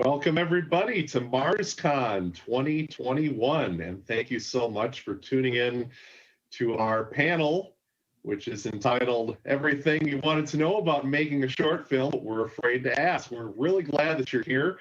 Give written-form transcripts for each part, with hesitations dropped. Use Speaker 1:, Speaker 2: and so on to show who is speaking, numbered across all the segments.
Speaker 1: Welcome everybody to MarsCon 2021, and thank you so much for tuning in to our panel, which is entitled Everything You Wanted to Know About Making a Short Film But We're Afraid to Ask. We're really glad that you're here.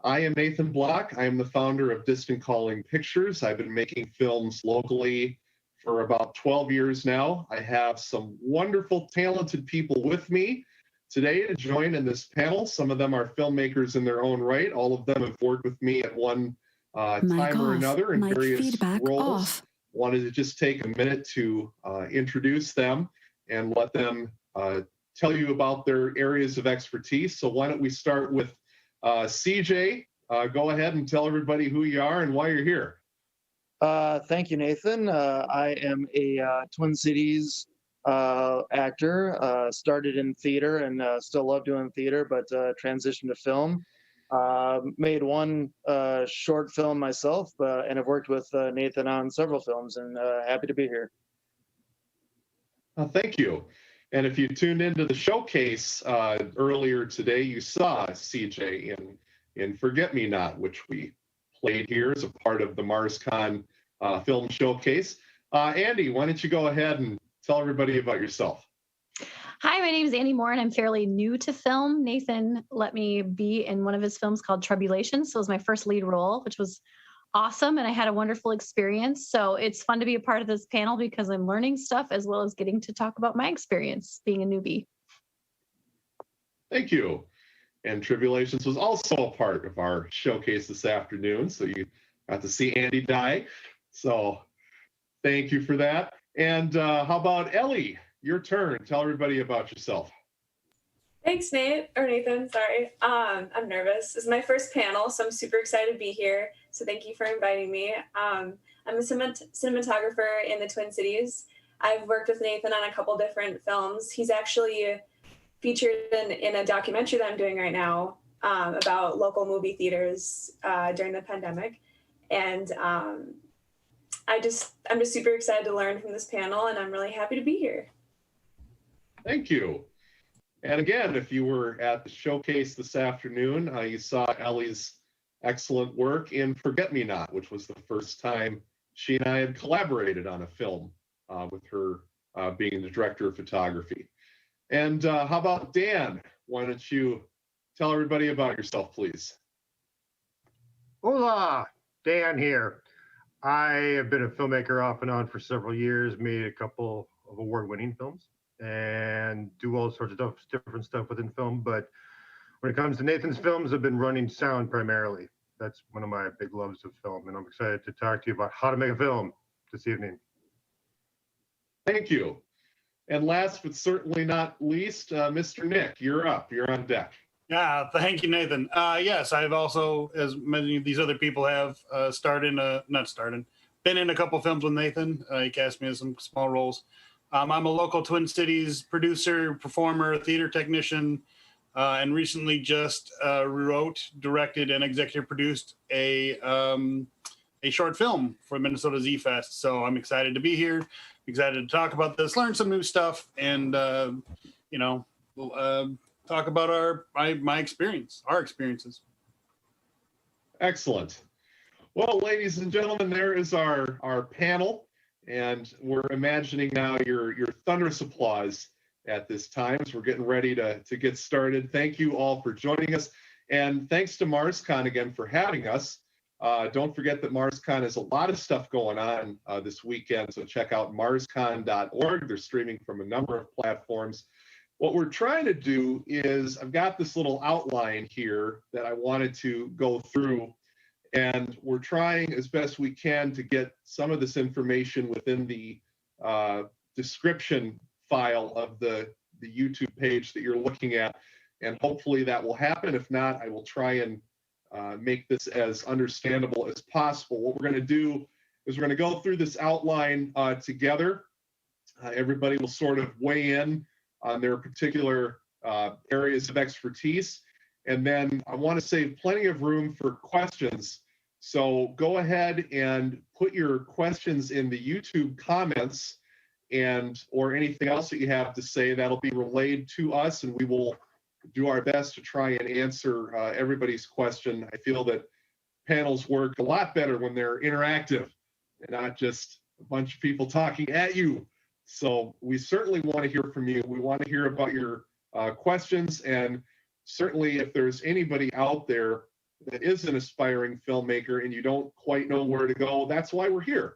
Speaker 1: I am Nathan Block. I am the founder of Distant Calling Pictures. I've been making films locally for about 12 years now. I have some wonderful, talented people with me today to join in this panel. Some of them are filmmakers in their own right. All of them have worked with me at one time or another in various roles. Wanted to just take a minute to introduce them and let them tell you about their areas of expertise. So why don't we start with CJ. Go ahead and tell everybody who you are and why you're here.
Speaker 2: Thank you, Nathan. I am a Twin Cities actor. Started in theater and still love doing theater, but transitioned to film. Made one short film myself, and have worked with Nathan on several films, and happy to be here.
Speaker 1: Thank you. And if you tuned into the showcase earlier today, you saw CJ in Forget Me Not, which we played here as a part of the MarsCon film showcase. Andy, why don't you go ahead and tell everybody about yourself?
Speaker 3: Hi, my name is Andy Moore, and I'm fairly new to film. Nathan let me be in one of his films called Tribulation, so it was my first lead role, which was awesome, and I had a wonderful experience. So it's fun to be a part of this panel because I'm learning stuff as well as getting to talk about my experience being a newbie.
Speaker 1: Thank you. And Tribulations was also a part of our showcase this afternoon, so you got to see Andy die. So thank you for that. And how about Ellie? Your turn. Tell everybody about yourself.
Speaker 4: Thanks, Nathan, sorry. I'm nervous. This is my first panel, so I'm super excited to be here. So thank you for inviting me. I'm a cinematographer in the Twin Cities. I've worked with Nathan on a couple different films. He's actually featured in a documentary that I'm doing right now about local movie theaters during the pandemic. And I'm just super excited to learn from this panel, and I'm really happy to be here.
Speaker 1: Thank you. And again, if you were at the showcase this afternoon, you saw Ellie's excellent work in Forget Me Not, which was the first time she and I had collaborated on a film with her being the director of photography. And how about Dan? Why don't you tell everybody about yourself, please?
Speaker 5: Hola, Dan here. I have been a filmmaker off and on for several years, made a couple of award-winning films, and do all sorts of different stuff within film. But when it comes to Nathan's films, I've been running sound primarily. That's one of my big loves of film, and I'm excited to talk to you about how to make a film this evening.
Speaker 1: Thank you. And last but certainly not least, Mr. Nick, you're up. You're on deck.
Speaker 6: Yeah, thank you, Nathan. Yes, I've also, as many of these other people have, been in a couple films with Nathan. He cast me in some small roles. I'm a local Twin Cities producer, performer, theater technician, and recently just wrote, directed, and executive produced a short film for Minnesota Z Fest. So I'm excited to be here, excited to talk about this, learn some new stuff, and talk about my experience, our experiences.
Speaker 1: Excellent. Well, ladies and gentlemen, there is our panel. And we're imagining now your thunderous applause at this time as we're getting ready to get started. Thank you all for joining us. And thanks to MarsCon again for having us. Don't forget that MarsCon has a lot of stuff going on this weekend. So check out marscon.org. They're streaming from a number of platforms. What we're trying to do is, I've got this little outline here that I wanted to go through. And we're trying as best we can to get some of this information within the description file of the YouTube page that you're looking at. And hopefully that will happen. If not, I will try and make this as understandable as possible. What we're going to do is we're going to go through this outline together. Everybody will sort of weigh in on their particular areas of expertise. And then I want to save plenty of room for questions. So go ahead and put your questions in the YouTube comments or anything else that you have to say. That'll be relayed to us, and we will do our best to try and answer everybody's question. I feel that panels work a lot better when they're interactive and not just a bunch of people talking at you. So we certainly want to hear from you. We want to hear about your questions, and certainly if there's anybody out there that is an aspiring filmmaker and you don't quite know where to go, that's why we're here,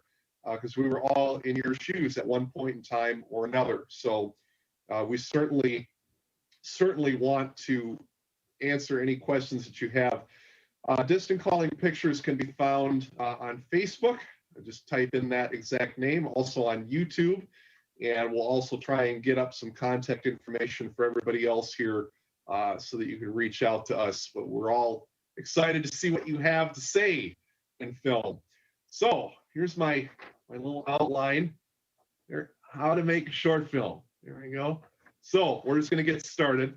Speaker 1: because we were all in your shoes at one point in time or another. So we certainly want to answer any questions that you have. Distant Calling Pictures can be found on Facebook. Just type in that exact name, also on YouTube, and we'll also try and get up some contact information for everybody else here so that you can reach out to us. But we're all excited to see what you have to say in film. So here's my little outline there, how to make a short film. There we go. So we're just going to get started.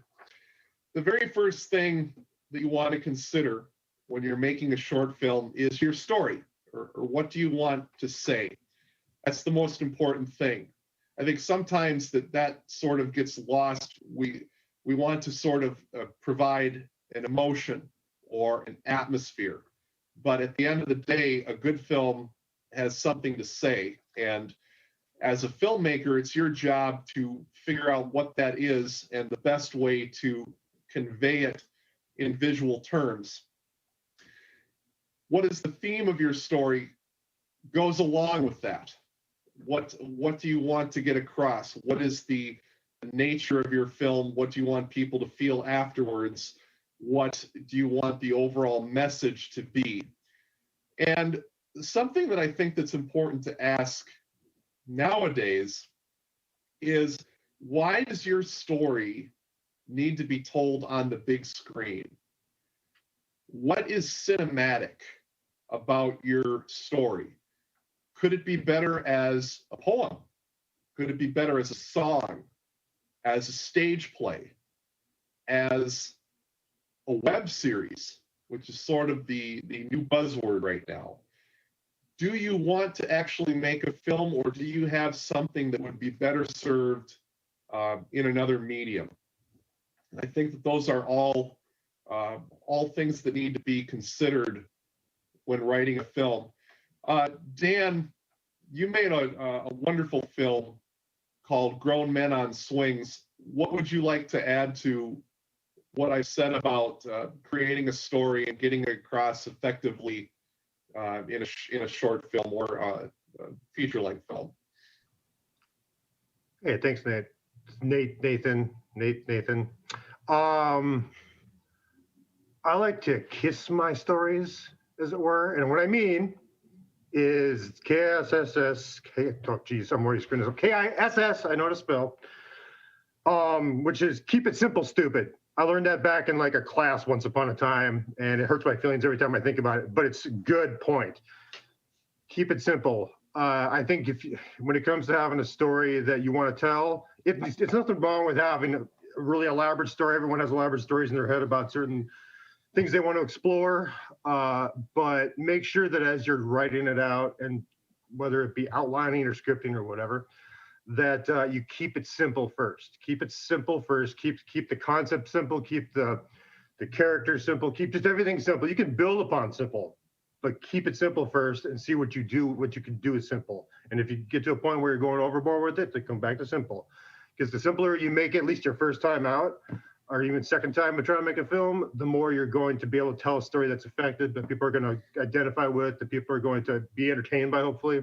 Speaker 1: The very first thing that you want to consider when you're making a short film is your story, or what do you want to say? That's the most important thing. I think sometimes that sort of gets lost. We want to sort of provide an emotion or an atmosphere, but at the end of the day, a good film has something to say. And as a filmmaker, it's your job to figure out what that is and the best way to convey it in visual terms. What is the theme of your story goes along with that. What do you want to get across? What is the nature of your film? What do you want people to feel afterwards? What do you want the overall message to be? And something that I think that's important to ask nowadays is, why does your story need to be told on the big screen? What is cinematic about your story? Could it be better as a poem? Could it be better as a song, as a stage play, as a web series, which is sort of the new buzzword right now? Do you want to actually make a film, or do you have something that would be better served in another medium? I think that those are all things that need to be considered when writing a film. Dan, you made a wonderful film called Grown Men on Swings. What would you like to add to what I said about creating a story and getting it across effectively in a short film or a feature-length film?
Speaker 5: Hey, thanks, Nate. Nathan. I like to kiss my stories, as it were, and what I mean is KISS. Oh, geez, I'm already screwing this up. KISS. I know how to spell. Which is keep it simple, stupid. I learned that back in like a class once upon a time, and it hurts my feelings every time I think about it. But it's a good point. Keep it simple. I think when it comes to having a story that you want to tell, it's nothing wrong with having a really elaborate story. Everyone has elaborate stories in their head about certain things they want to explore, but make sure that as you're writing it out, and whether it be outlining or scripting or whatever, that you keep it simple first. Keep it simple first. Keep the concept simple. Keep the characters simple. Keep just everything simple. You can build upon simple, but keep it simple first and see what you can do is simple. And if you get to a point where you're going overboard with it, then come back to simple. Because the simpler you make it, at least your first time out, or even second time of trying to make a film, the more you're going to be able to tell a story that's effective, that people are going to identify with, that people are going to be entertained by, hopefully,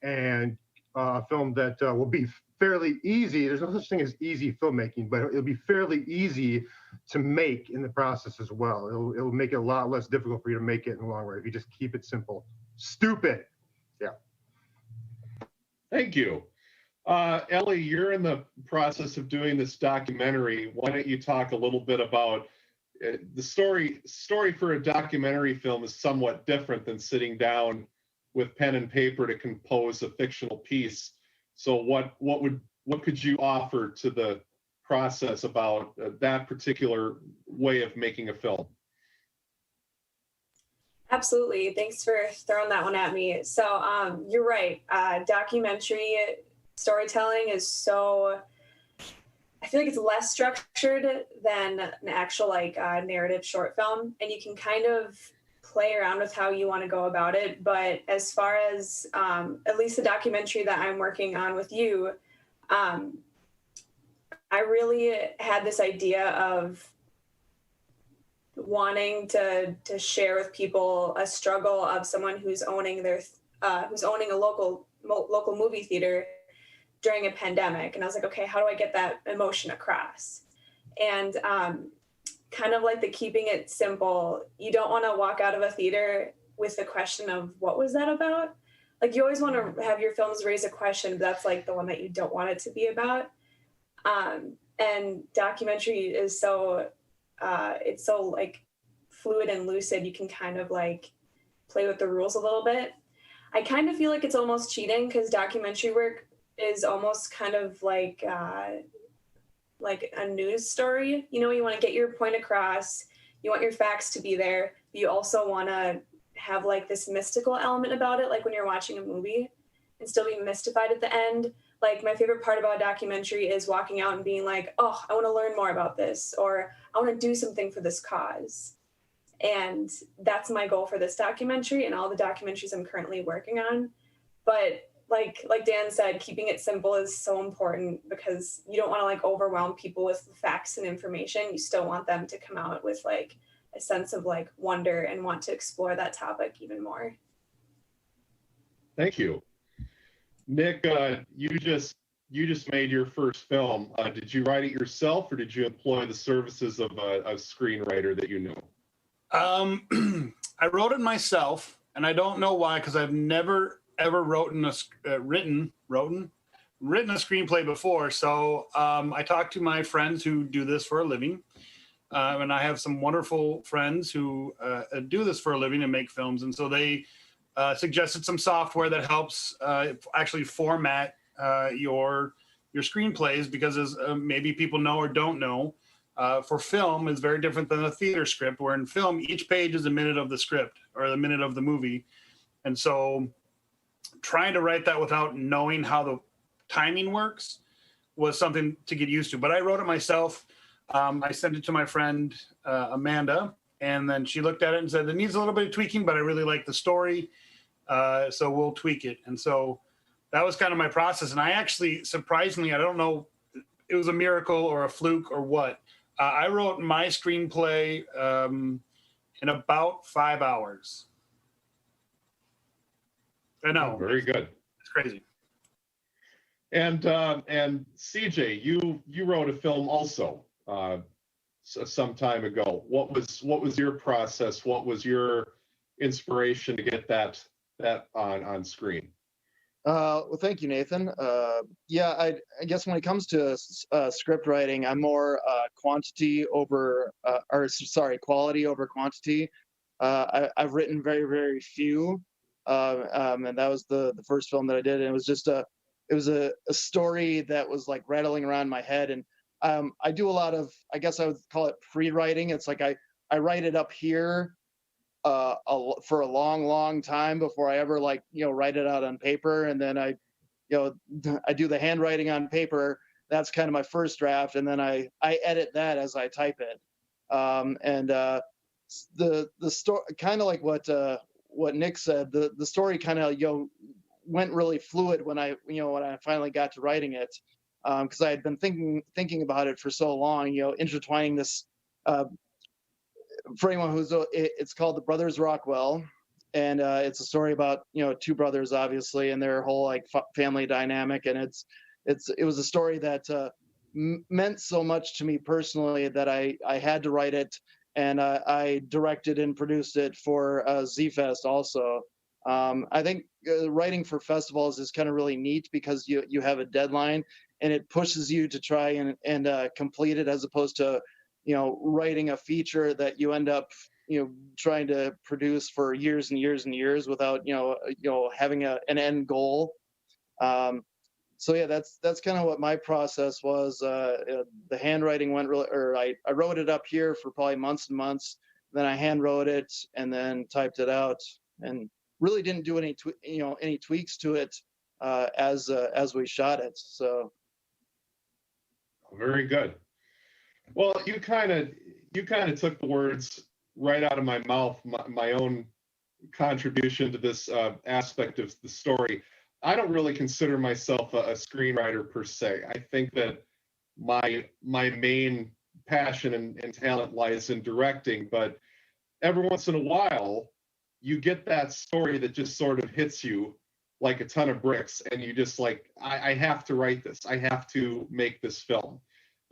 Speaker 5: and a film that will be fairly easy. There's no such thing as easy filmmaking, but it'll be fairly easy to make in the process as well. It'll make it a lot less difficult for you to make it in the long run if you just keep it simple. Stupid. Yeah.
Speaker 1: Thank you. Ellie, you're in the process of doing this documentary. Why don't you talk a little bit about the story for a documentary film is somewhat different than sitting down with pen and paper to compose a fictional piece. So what could you offer to the process about that particular way of making a film?
Speaker 4: Absolutely. Thanks for throwing that one at me. So you're right. Documentary storytelling is so I feel like it's less structured than an actual like narrative short film, and you can kind of play around with how you want to go about it. But as far as at least the documentary that I'm working on with you, I really had this idea of wanting to share with people a struggle of someone who's owning a local movie theater during a pandemic. And I was like, okay, how do I get that emotion across? And kind of like the keeping it simple, you don't want to walk out of a theater with the question of what was that about? Like you always want to have your films raise a question, but that's like the one that you don't want it to be about. And documentary is so it's so like fluid and lucid. You can kind of like play with the rules a little bit. I kind of feel like it's almost cheating because documentary work is almost kind of like a news story. You know, you want to get your point across. You want your facts to be there. But you also want to have like this mystical element about it, like when you're watching a movie, and still be mystified at the end. Like my favorite part about a documentary is walking out and being like, oh, I want to learn more about this, or I want to do something for this cause. And that's my goal for this documentary and all the documentaries I'm currently working on. But like Dan said, keeping it simple is so important because you don't want to like overwhelm people with facts and information. You still want them to come out with like a sense of like wonder and want to explore that topic even more.
Speaker 1: Thank you. Nick, you just made your first film. Did you write it yourself, or did you employ the services of a screenwriter that you knew?
Speaker 6: I wrote it myself, and I don't know why, because I've never ever written a screenplay before. So I talked to my friends who do this for a living, and I have some wonderful friends who do this for a living and make films, and so they suggested some software that helps actually format your screenplays, because as maybe people know or don't know, for film is very different than a theater script, where in film each page is a minute of the script or a minute of the movie. And so trying to write that without knowing how the timing works was something to get used to. But I wrote it myself. I sent it to my friend Amanda, and then she looked at it and said, it needs a little bit of tweaking, but I really like the story, so we'll tweak it. And so that was kind of my process. And I actually, surprisingly, I don't know, it was a miracle or a fluke or what, I wrote my screenplay in about 5 hours. I know.
Speaker 1: Very good.
Speaker 6: It's crazy.
Speaker 1: And CJ, you wrote a film also some time ago. What was your process? What was your inspiration to get that on screen?
Speaker 2: Well, thank you, Nathan. Yeah, I guess when it comes to script writing, I'm more quality over quantity. I've written very, very few, and that was the first film that I did, and it was just a story that was like rattling around my head, and I do a lot of, I guess I would call it pre-writing. It's like I write it up here for a long time before I ever write it out on paper, and then I do the handwriting on paper. That's kind of my first draft, and then I edit that as I type it. The story, kind of like what Nick said, the story kind of went really fluid when I finally got to writing it, because I had been thinking about it for so long, intertwining this. For anyone it's called The Brothers Rockwell, and it's a story about two brothers, obviously, and their whole family dynamic, and it was a story that meant so much to me personally that I had to write it, and I directed and produced it for Z-Fest also. I think writing for festivals is kind of really neat because you have a deadline, and it pushes you to try and complete it, as opposed to writing a feature that you end up trying to produce for years and years and years without having an end goal. So yeah, that's kind of what my process was. The handwriting went really, or I wrote it up here for probably months and months. Then I hand wrote it and then typed it out, and really didn't do any tweaks to it as we shot it. So.
Speaker 1: Very good. Well, you kind of took the words right out of my mouth. My own contribution to this aspect of the story. I don't really consider myself a screenwriter per se. I think that my main passion and talent lies in directing, but every once in a while you get that story that just sort of hits you like a ton of bricks, and you just like, I have to write this, I have to make this film.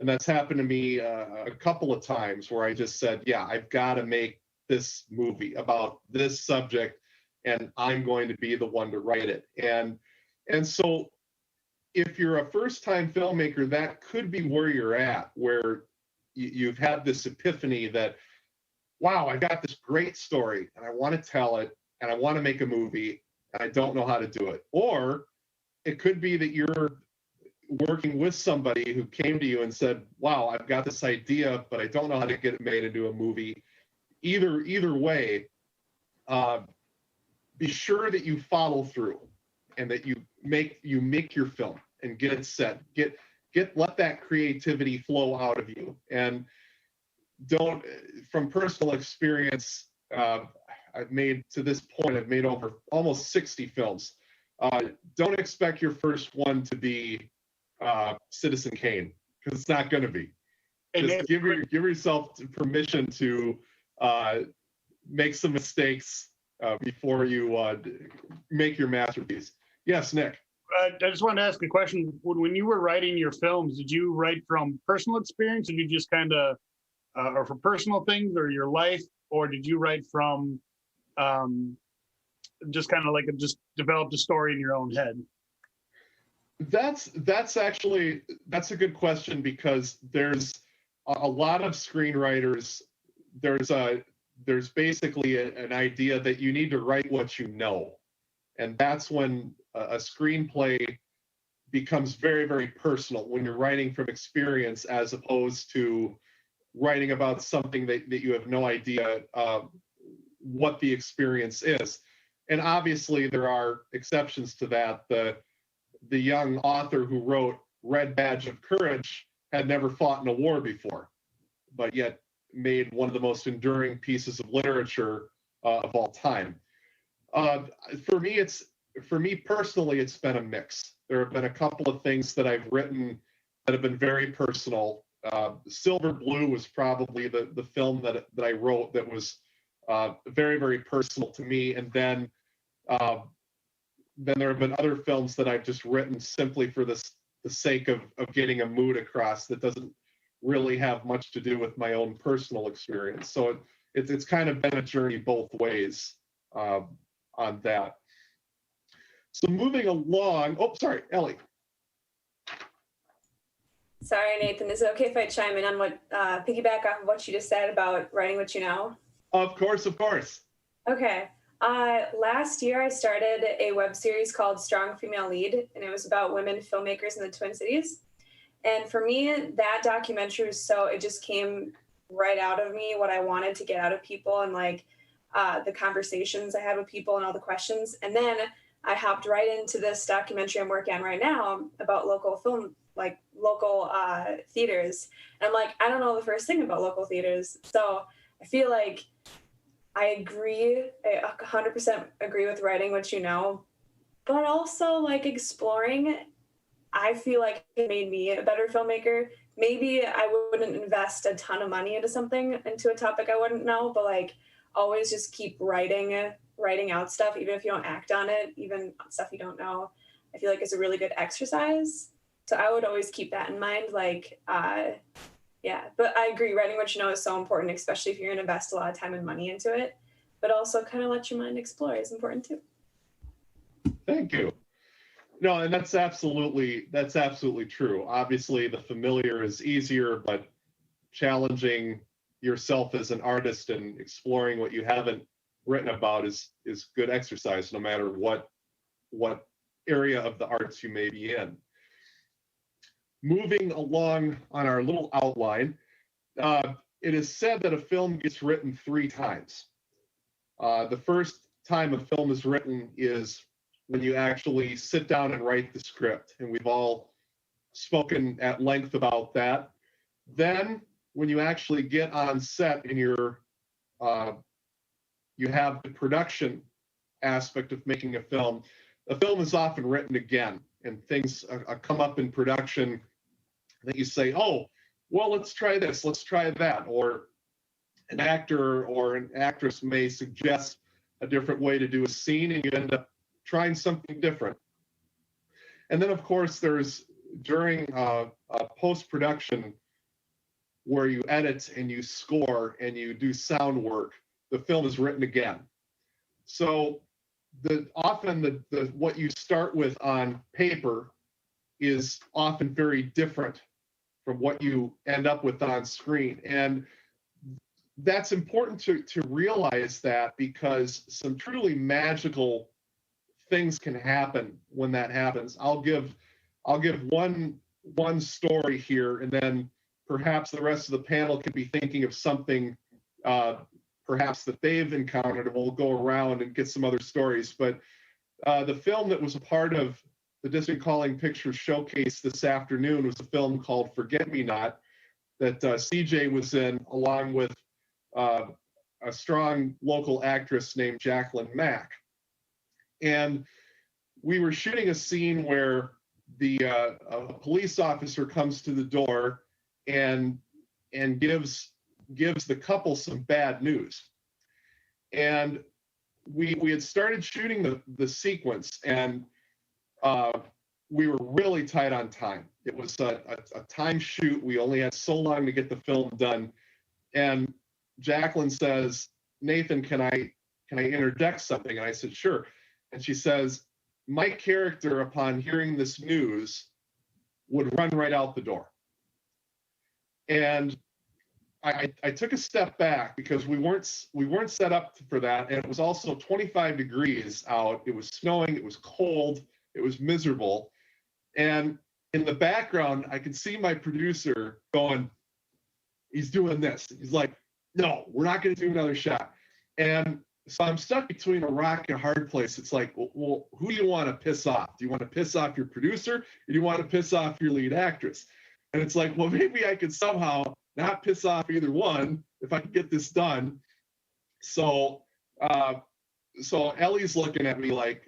Speaker 1: And that's happened to me a couple of times where I just said, yeah, I've got to make this movie about this subject, and I'm going to be the one to write it. And so if you're a first-time filmmaker, that could be where you're at, where you've had this epiphany that, wow, I've got this great story and I want to tell it and I want to make a movie and I don't know how to do it. Or it could be that you're working with somebody who came to you and said, wow, I've got this idea, but I don't know how to get it made into a movie. Either way, be sure that you follow through and that you make your film and get it set. Let that creativity flow out of you. And don't, from personal experience, I've made over almost 60 films. Don't expect your first one to be Citizen Kane, because it's not going to be. Just give yourself permission to make some mistakes before you make your masterpiece. Yes, Nick.
Speaker 6: I just wanted to ask a question. When you were writing your films, did you write from personal experience, or did you just kind of, or for personal things or your life, or did you write from just kind of like just developed a story in your own head?
Speaker 1: That's a good question, because there's a lot of screenwriters. There's basically an idea that you need to write what you know, and that's when a screenplay becomes very, very personal, when you're writing from experience as opposed to writing about something that you have no idea what the experience is. And obviously there are exceptions to that. The young author who wrote Red Badge of Courage had never fought in a war before, but yet made one of the most enduring pieces of literature of all time. For me personally, it's been a mix. There have been a couple of things that I've written that have been very personal. Silver Blue was probably the film that I wrote that was very, very personal to me. And then there have been other films that I've just written simply for the sake of getting a mood across that doesn't really have much to do with my own personal experience. So it's kind of been a journey both ways on that. So moving along, oh, sorry, Ellie.
Speaker 4: Sorry, Nathan. Is it okay if I chime in on piggyback off of what you just said about writing what you know?
Speaker 1: Of course, of course.
Speaker 4: Okay. Last year, I started a web series called Strong Female Lead, and it was about women filmmakers in the Twin Cities. And for me, that documentary was it just came right out of me, what I wanted to get out of people, and the conversations I had with people and all the questions. And then I hopped right into this documentary I'm working on right now about local film, local theaters. And I'm like, I don't know the first thing about local theaters. So I feel like I 100% agree with writing what you know, but also exploring, I feel like it made me a better filmmaker. Maybe I wouldn't invest a ton of money into a topic I wouldn't know, but always just keep writing out stuff, even if you don't act on it, even stuff you don't know. I feel like it's a really good exercise. So I would always keep that in mind. Yeah, but I agree. Writing what you know is so important, especially if you're going to invest a lot of time and money into it, but also kind of let your mind explore is important too.
Speaker 1: Thank you. No, and that's absolutely true. Obviously, the familiar is easier, but challenging yourself as an artist and exploring what you haven't written about is good exercise, no matter what area of the arts you may be in. Moving along on our little outline, it is said that a film gets written 3 times. The first time a film is written is when you actually sit down and write the script. And we've all spoken at length about that. Then when you actually get on set and you have the production aspect of making a film is often written again, and things come up in production that you say, oh, well, let's try this, let's try that, or an actor or an actress may suggest a different way to do a scene, and you end up trying something different. And then, of course, there's during post-production where you edit and you score and you do sound work, the film is written again. So often what you start with on paper is often very different from what you end up with on screen. And that's important to realize that, because some truly magical things can happen when that happens. I'll give one story here, and then perhaps the rest of the panel could be thinking of something perhaps that they've encountered, and we'll go around and get some other stories. But the film that was a part of the Distant Calling Pictures Showcase this afternoon was a film called Forget Me Not that CJ was in, along with a strong local actress named Jacqueline Mack. And we were shooting a scene where a police officer comes to the door and gives the couple some bad news. And we had started shooting the sequence, and we were really tight on time. It was a time shoot. We only had so long to get the film done. And Jacqueline says, Nathan, can I interject something? And I said, sure. And she says, my character, upon hearing this news, would run right out the door. And I took a step back, because we weren't set up for that. And it was also 25 degrees out. It was snowing. It was cold. It was miserable. And in the background, I could see my producer going, he's doing this. He's like, no, we're not going to do another shot. And so I'm stuck between a rock and a hard place. It's like, well, who do you want to piss off? Do you want to piss off your producer, or do you want to piss off your lead actress? And it's like, well, maybe I could somehow not piss off either one if I can get this done. So Ellie's looking at me like,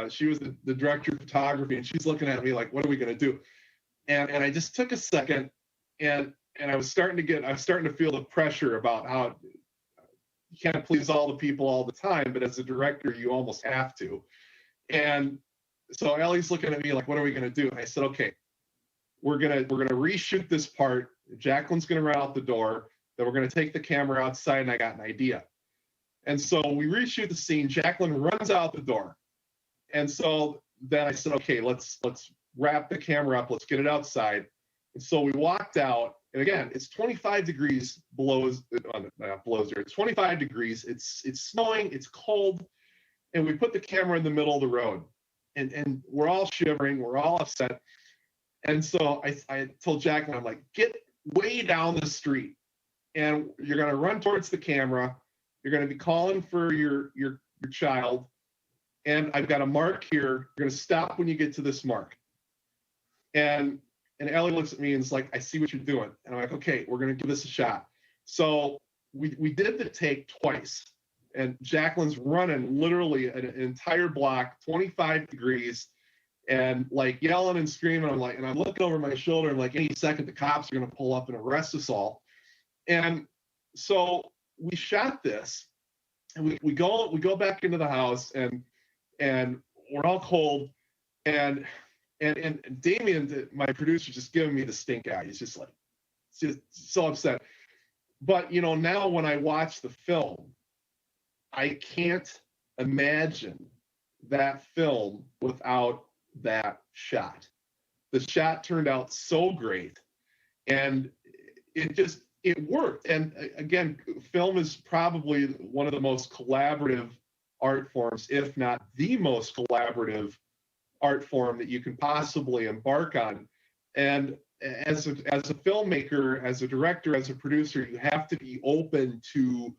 Speaker 1: she was the director of photography, and she's looking at me like, what are we going to do? And I just took a second, and I was starting to feel the pressure about how you can't please all the people all the time, but as a director, you almost have to. And so Ellie's looking at me like, what are we going to do? And I said, okay, we're gonna reshoot this part. Jacqueline's going to run out the door. Then we're going to take the camera outside, and I got an idea. And so we reshoot the scene. Jacqueline runs out the door. And so then I said, okay, let's wrap the camera up. Let's get it outside. And so we walked out. And again, it's 25 degrees below, not below zero. It's 25 degrees. It's snowing. It's cold. And we put the camera in the middle of the road. And we're all shivering. We're all upset. And so I told Jacqueline, I'm like, get way down the street. And you're going to run towards the camera. You're going to be calling for your child. And I've got a mark here. You're going to stop when you get to this mark. And Ellie looks at me and is like, I see what you're doing. And I'm like, okay, we're going to give this a shot. So we did the take twice. And Jacqueline's running literally an entire block, 25 degrees, and like yelling and screaming. I'm like, and I'm looking over my shoulder, and like any second the cops are going to pull up and arrest us all. And so we shot this, and we go back into the house, and we're all cold, and Damien, my producer, just giving me the stink eye. He's just so upset. But now when I watch the film, I can't imagine that film without that shot. The shot turned out so great, and it worked. And again, film is probably one of the most collaborative art forms, if not the most collaborative art form that you can possibly embark on. And as a filmmaker, as a director, as a producer, you have to be open to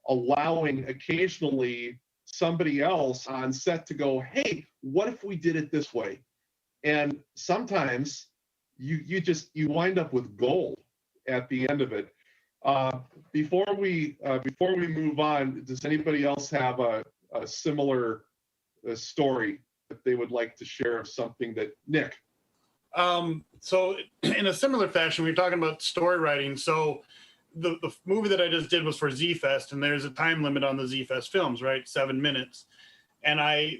Speaker 1: allowing occasionally somebody else on set to go, hey, what if we did it this way? And sometimes you wind up with gold at the end of it. Before we move on, does anybody else have a similar story that they would like to share of something that Nick?
Speaker 6: So in a similar fashion, we were talking about story writing. So the movie that I just did was for Z-Fest, and there's a time limit on the Z-Fest films, right? 7 minutes. And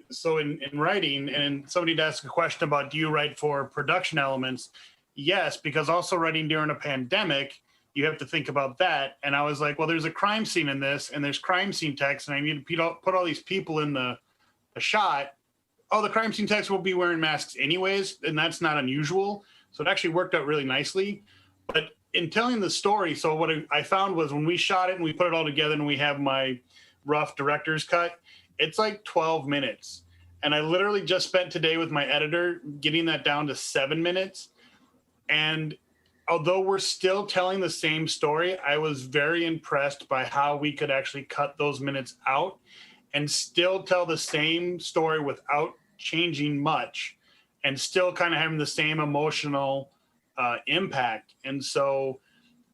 Speaker 6: so in writing, and somebody had asked a question about, do you write for production elements? Yes, because also writing during a pandemic, you have to think about that. And I was like, well, there's a crime scene in this, and there's crime scene text, and I need to put all these people in the shot. Oh, the crime scene techs will be wearing masks anyways, and that's not unusual. So it actually worked out really nicely. But in telling the story, so what I found was when we shot it and we put it all together and we have my rough director's cut, it's like 12 minutes. And I literally just spent today with my editor getting that down to 7 minutes. And although we're still telling the same story, I was very impressed by how we could actually cut those minutes out and still tell the same story without changing much, and still kind of having the same emotional impact. And so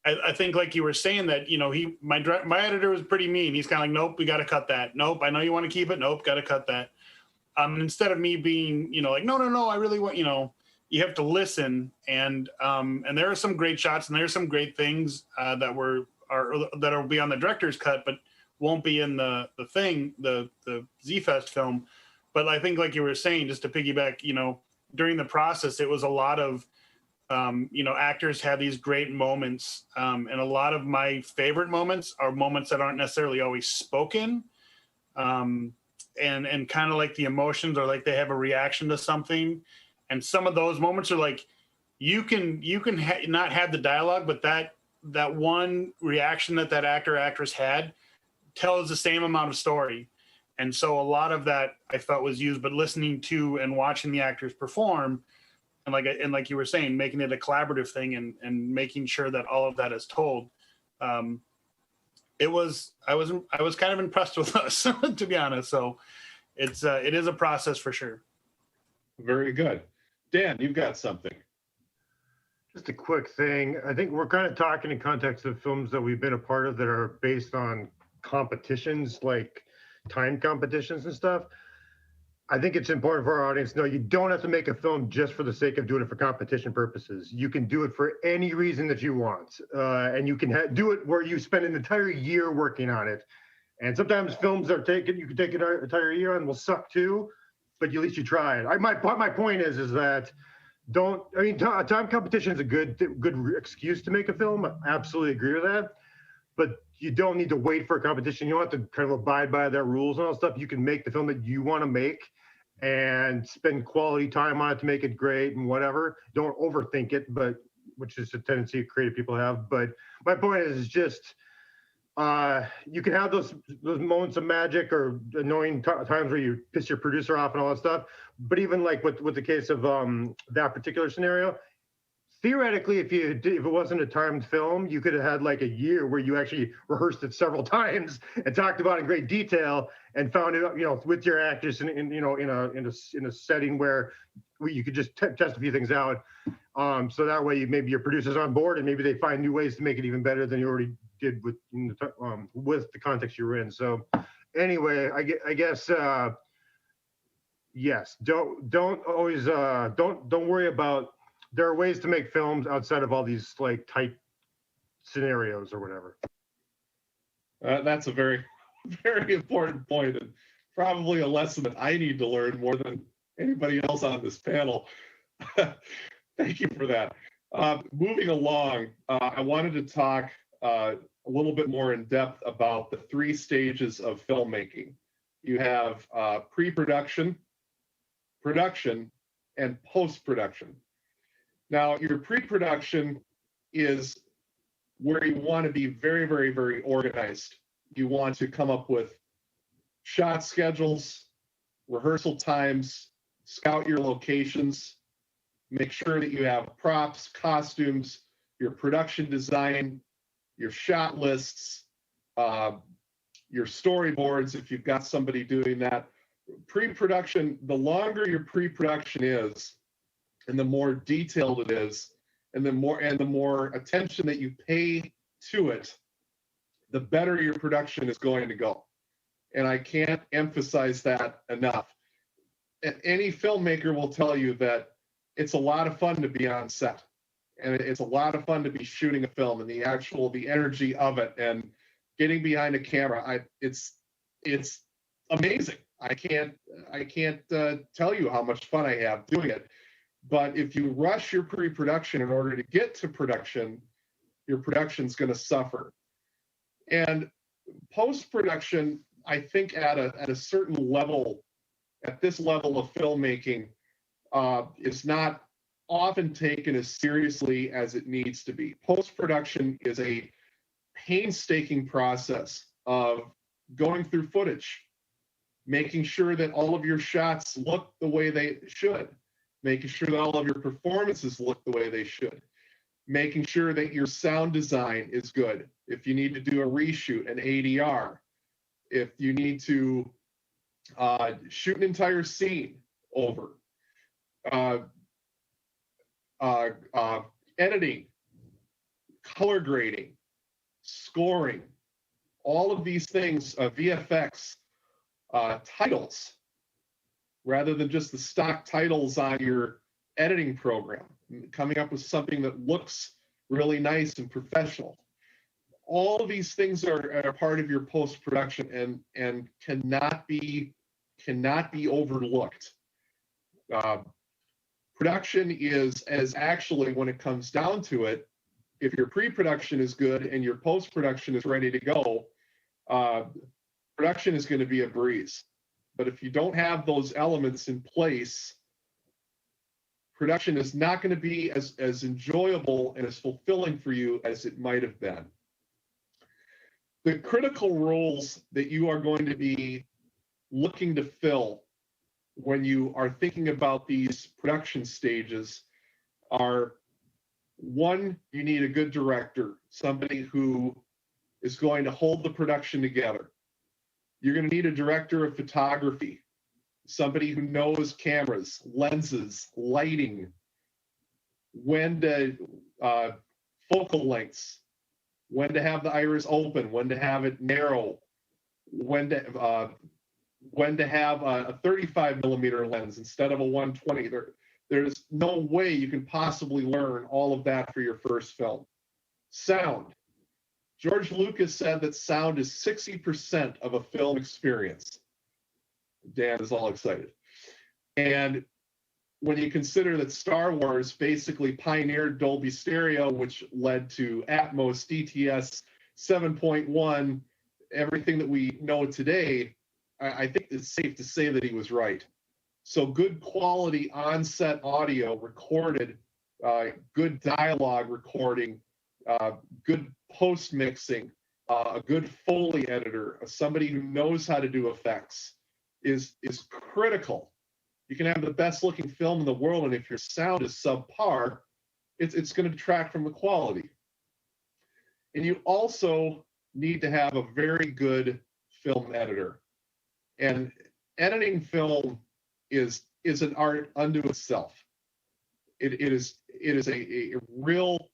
Speaker 6: I think, like you were saying, that, you know, my editor was pretty mean. He's kind of like, nope, we got to cut that. Nope, I know you want to keep it. Nope, got to cut that. Instead of me being, you know, like, no, I really want, you know, you have to listen. And there are some great shots, and there are some great things that will be on the director's cut, but won't be in the Z-Fest film. But I think, like you were saying, just to piggyback, you know, during the process, it was a lot of, you know, actors have these great moments. And a lot of my favorite moments are moments that aren't necessarily always spoken. And kind of like the emotions, or like they have a reaction to something. And some of those moments are like, you can not have the dialogue, but that one reaction that actor or actress had tells the same amount of story. And so a lot of that I felt was used, but listening to and watching the actors perform, and like you were saying, making it a collaborative thing, and making sure that all of that is told. I was kind of impressed with us, to be honest. So it is a process for sure.
Speaker 1: Very good. Dan, you've got something.
Speaker 5: Just a quick thing. I think we're kind of talking in context of films that we've been a part of that are based on competitions, like time competitions and stuff. I think it's important for our audience to know you don't have to make a film just for the sake of doing it for competition purposes. You can do it for any reason that you want. And you can do it where you spend an entire year working on it. And sometimes films you can take an entire year on will suck too, but at least you tried. My point is that time competition is a good excuse to make a film. I absolutely agree with that. But you don't need to wait for a competition. You don't have to kind of abide by their rules and all that stuff. You can make the film that you want to make and spend quality time on it to make it great and whatever. Don't overthink it, which is a tendency creative people have. But my point is just you can have those moments of magic or annoying times where you piss your producer off and all that stuff. But even like with the case of that particular scenario, theoretically, if it wasn't a timed film, you could have had like a year where you actually rehearsed it several times and talked about it in great detail and found it, you know, with your actors in a setting where you could just test a few things out. So that way, maybe your producer's on board and maybe they find new ways to make it even better than you already did with the context you were in. So anyway, I guess yes, don't always don't worry about. There are ways to make films outside of all these like tight scenarios or whatever.
Speaker 1: That's a very, very important point, and probably a lesson that I need to learn more than anybody else on this panel. Thank you for that. Moving along, I wanted to talk a little bit more in depth about the 3 stages of filmmaking. You have pre-production, production, and post-production. Now, your pre-production is where you want to be very, very, very organized. You want to come up with shot schedules, rehearsal times, scout your locations, make sure that you have props, costumes, your production design, your shot lists, your storyboards if you've got somebody doing that. Pre-production, the longer your pre-production is, and the more detailed it is, and the more attention that you pay to it, the better your production is going to go. And I can't emphasize that enough. Any filmmaker will tell you that it's a lot of fun to be on set, and it's a lot of fun to be shooting a film, and the energy of it and getting behind a camera. It's amazing. I can't tell you how much fun I have doing it. But if you rush your pre-production in order to get to production, your production's going to suffer. And post-production, I think at a certain level, at this level of filmmaking, is not often taken as seriously as it needs to be. Post-production is a painstaking process of going through footage, making sure that all of your shots look the way they should, making sure that all of your performances look the way they should, making sure that your sound design is good. If you need to do a reshoot, an ADR, if you need to shoot an entire scene over, editing, color grading, scoring, all of these things, VFX, titles, rather than just the stock titles on your editing program, coming up with something that looks really nice and professional. All of these things are part of your post-production and cannot be overlooked. Production is actually, when it comes down to it, if your pre-production is good and your post-production is ready to go, production is going to be a breeze. But if you don't have those elements in place, production is not going to be as enjoyable and as fulfilling for you as it might have been. The critical roles that you are going to be looking to fill when you are thinking about these production stages are: one, you need a good director, somebody who is going to hold the production together. You're going to need a director of photography, somebody who knows cameras, lenses, lighting, when to focal lengths, when to have the iris open, when to have it narrow, when to have a 35 millimeter lens instead of a 120. There's no way you can possibly learn all of that for your first film. Sound. George Lucas said that sound is 60% of a film experience. Dan is all excited. And when you consider that Star Wars basically pioneered Dolby Stereo, which led to Atmos, DTS, 7.1, everything that we know today, I think it's safe to say that he was right. So good quality on-set audio recorded, good dialogue recording, good post-mixing, a good Foley editor, somebody who knows how to do effects is critical. You can have the best looking film in the world, and if your sound is subpar, it's going to detract from the quality. And you also need to have a very good film editor. And editing film is an art unto itself. It is a real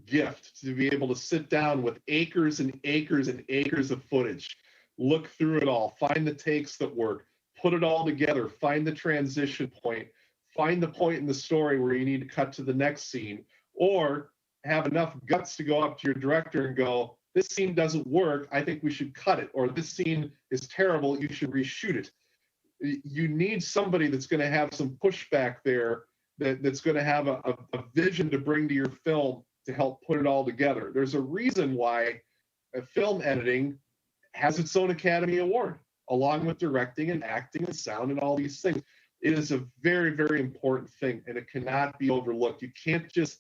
Speaker 1: gift to be able to sit down with acres and acres and acres of footage, look through it all, find the takes that work, put it all together, find the transition point, find the point in the story where you need to cut to the next scene, or have enough guts to go up to your director and go, this scene doesn't work, I think we should cut it, or this scene is terrible, you should reshoot it. You need somebody that's going to have some pushback there, that's going to have a vision to bring to your film to help put it all together. There's a reason why film editing has its own Academy Award, along with directing and acting and sound and all these things. It is a very, very important thing, and it cannot be overlooked. You can't just,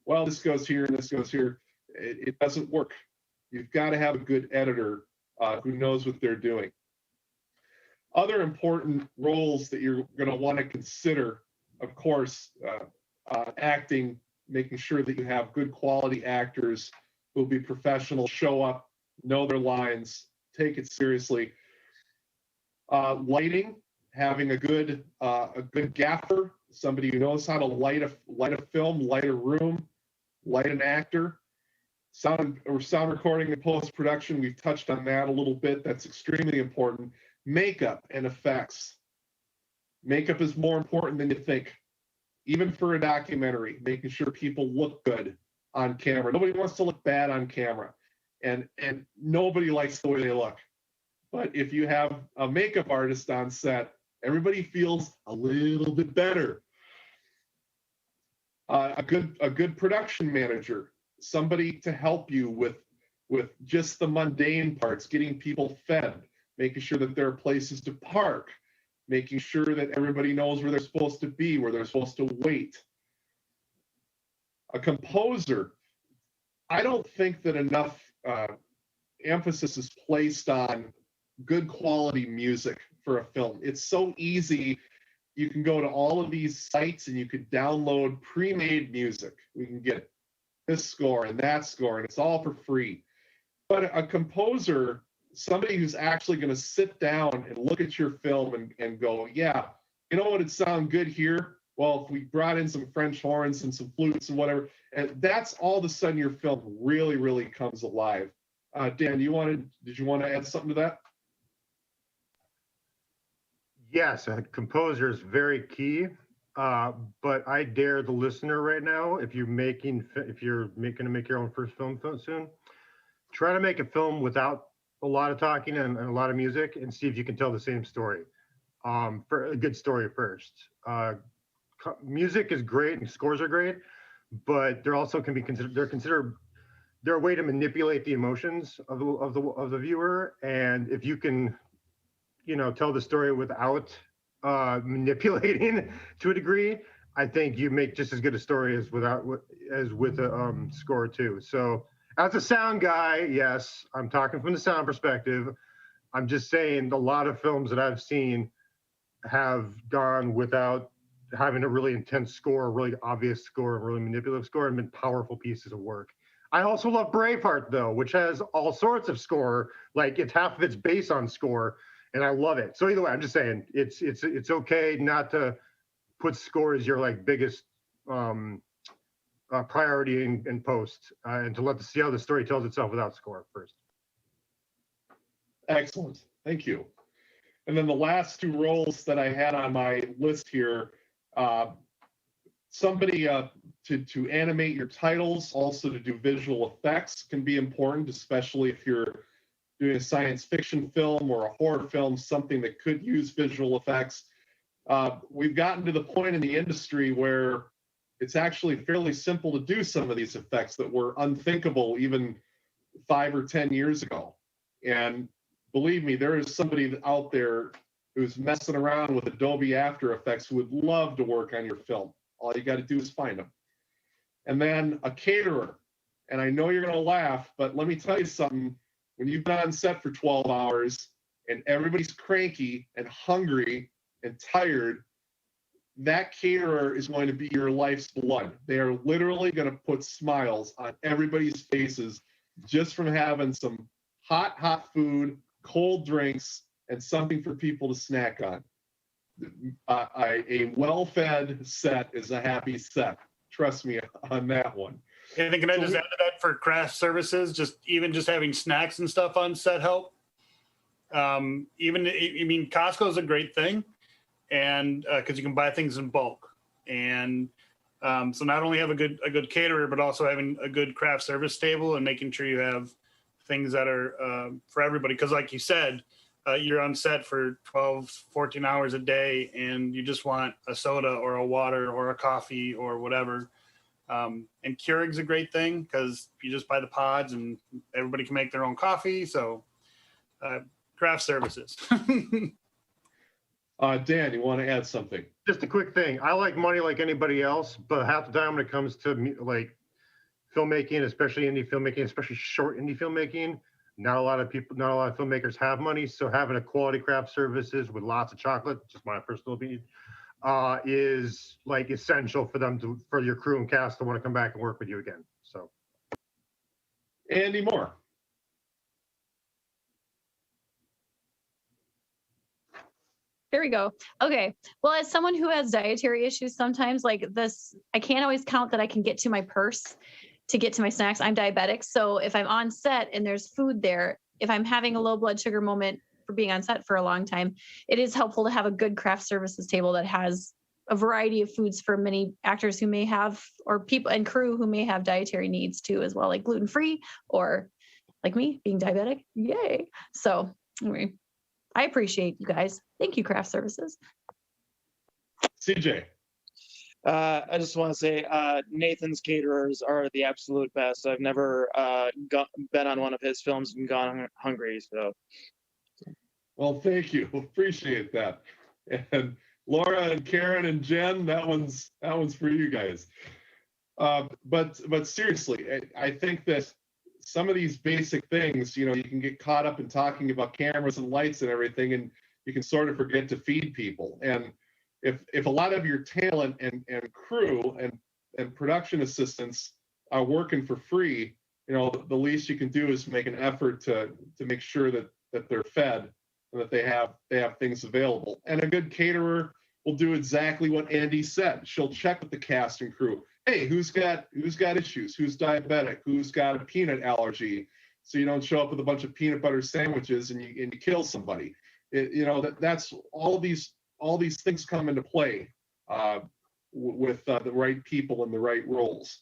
Speaker 1: well, this goes here and this goes here. It doesn't work. You've got to have a good editor who knows what they're doing. Other important roles that you're going to want to consider, of course, acting, making sure that you have good quality actors who will be professional, show up, know their lines, take it seriously. Lighting, having a good gaffer, somebody who knows how to light a film, light a room, light an actor, sound recording and post-production. We've touched on that a little bit. That's extremely important. Makeup and effects. Makeup is more important than you think. Even for a documentary, making sure people look good on camera. Nobody wants to look bad on camera. And nobody likes the way they look. But if you have a makeup artist on set, everybody feels a little bit better. A good production manager, somebody to help you with just the mundane parts, getting people fed, making sure that there are places to park, making sure that everybody knows where they're supposed to be, where they're supposed to wait. A composer, I don't think that enough emphasis is placed on good quality music for a film. It's so easy. You can go to all of these sites and you could download pre-made music. We can get this score and that score, and it's all for free. But a composer, somebody who's actually going to sit down and look at your film and go, yeah, you know what would sound good here? Well, if we brought in some French horns and some flutes and whatever, and that's all of a sudden your film really, really comes alive. Dan, did you want to add something to that?
Speaker 5: Yes, a composer is very key. But I dare the listener right now, if you're going to make your own first film soon, try to make a film without a lot of talking and a lot of music, and see if you can tell the same story. For a good story first. Music is great and scores are great, but they're also can be considered. They're a way to manipulate the emotions of the viewer, and if you can, tell the story without manipulating to a degree, I think you make just as good a story as with a score too. So as a sound guy, yes, I'm talking from the sound perspective. I'm just saying a lot of films that I've seen have gone without having a really intense score, a really obvious score, a really manipulative score, and been powerful pieces of work. I also love Braveheart though, which has all sorts of score, like it's half of its based on score, and I love it. So either way, I'm just saying it's okay not to put score as your like biggest priority in post, and to see how the story tells itself without score first.
Speaker 1: Excellent, thank you. And then the last two roles that I had on my list here, somebody to animate your titles, also to do visual effects can be important, especially if you're doing a science fiction film or a horror film, something that could use visual effects. We've gotten to the point in the industry where it's actually fairly simple to do some of these effects that were unthinkable even 5 or 10 years ago. And believe me, there is somebody out there who's messing around with Adobe After Effects who would love to work on your film. All you got to do is find them. And then a caterer. And I know you're going to laugh, but let me tell you something. When you've been on set for 12 hours and everybody's cranky and hungry and tired, that caterer is going to be your life's blood. They are literally going to put smiles on everybody's faces just from having some hot food, cold drinks, and something for people to snack on. A well-fed set is a happy set. Trust me on that one.
Speaker 6: And can I just add to that for craft services, just having snacks and stuff on set help? Costco is a great thing, and because you can buy things in bulk. And so not only have a good caterer, but also having a good craft service table and making sure you have things that are for everybody. Because like you said, you're on set for 12, 14 hours a day, and you just want a soda or a water or a coffee or whatever. And Keurig's a great thing because you just buy the pods and everybody can make their own coffee. So craft services.
Speaker 1: Dan, you want to add something?
Speaker 5: Just a quick thing. I like money like anybody else, but half the time when it comes to like filmmaking, especially indie filmmaking, especially short indie filmmaking, not a lot of filmmakers have money. So having a quality craft services with lots of chocolate, just my personal opinion, is like essential for your crew and cast to want to come back and work with you again. So,
Speaker 1: Andy Moore.
Speaker 3: There we go. Okay. Well, as someone who has dietary issues sometimes, like this, I can't always count that I can get to my purse. to get to my snacks. I'm diabetic. So if I'm on set and there's food there, if I'm having a low blood sugar moment for being on set for a long time, it is helpful to have a good craft services table that has a variety of foods for many actors who may have, or people and crew who may have dietary needs too, as well, like gluten-free or like me being diabetic. Yay. So anyway, I appreciate you guys. Thank you, craft services.
Speaker 1: CJ.
Speaker 2: I just want to say Nathan's caterers are the absolute best. I've never been on one of his films and gone hungry. So,
Speaker 1: Well, thank you. Appreciate that. And Laura and Karen and Jen, that one's for you guys. But seriously, I think that some of these basic things, you can get caught up in talking about cameras and lights and everything, and you can sort of forget to feed people. And if a lot of your talent and crew and production assistants are working for free, the least you can do is make an effort to make sure that they're fed and that they have things available. And a good caterer will do exactly what Andy said. She'll check with the cast and crew. Hey, who's got issues? Who's diabetic? Who's got a peanut allergy? So you don't show up with a bunch of peanut butter sandwiches and you kill somebody. That's all these things come into play with the right people in the right roles.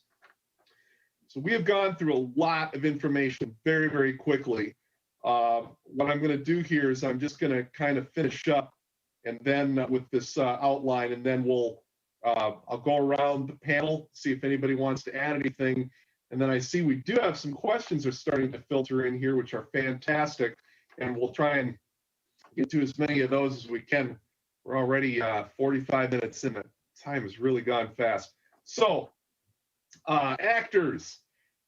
Speaker 1: So we have gone through a lot of information very, very quickly. What I'm going to do here is I'm just going to kind of finish up, and then with this outline, and then I'll go around the panel, see if anybody wants to add anything. And then I see we do have some questions are starting to filter in here, which are fantastic, and we'll try and get to as many of those as we can. We're already 45 minutes in. The time has really gone fast. So, actors.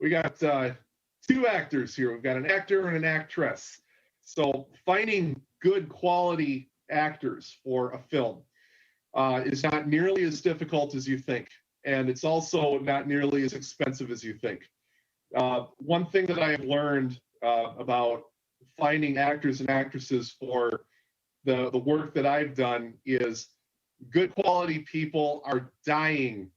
Speaker 1: We got 2 actors here. We've got an actor and an actress. So finding good quality actors for a film is not nearly as difficult as you think. And it's also not nearly as expensive as you think. One thing that I have learned about finding actors and actresses for the work that I've done is good quality people are dying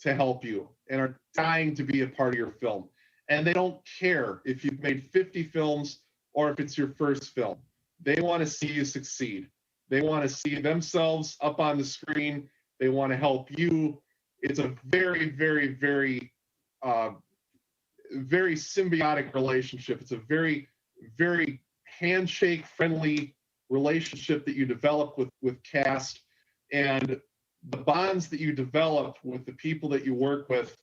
Speaker 1: to help you and are dying to be a part of your film. And they don't care if you've made 50 films or if it's your first film. They want to see you succeed. They want to see themselves up on the screen. They want to help you. It's a very, very, very, very symbiotic relationship. It's a very, very handshake-friendly relationship that you develop with cast, and the bonds that you develop with the people that you work with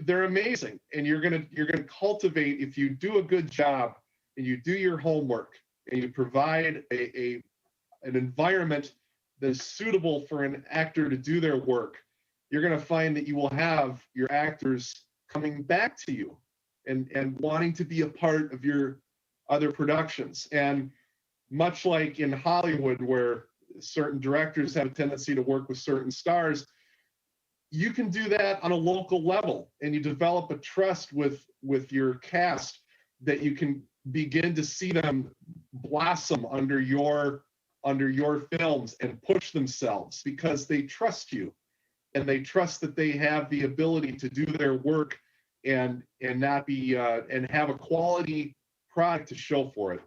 Speaker 1: they're amazing. And you're gonna cultivate, if you do a good job and you do your homework and you provide an environment that is suitable for an actor to do their work, you're gonna find that you will have your actors coming back to you and wanting to be a part of your other productions. And much like in Hollywood, where certain directors have a tendency to work with certain stars, you can do that on a local level, and you develop a trust with your cast that you can begin to see them blossom under your films and push themselves because they trust you, and they trust that they have the ability to do their work and not be and have a quality product to show for it.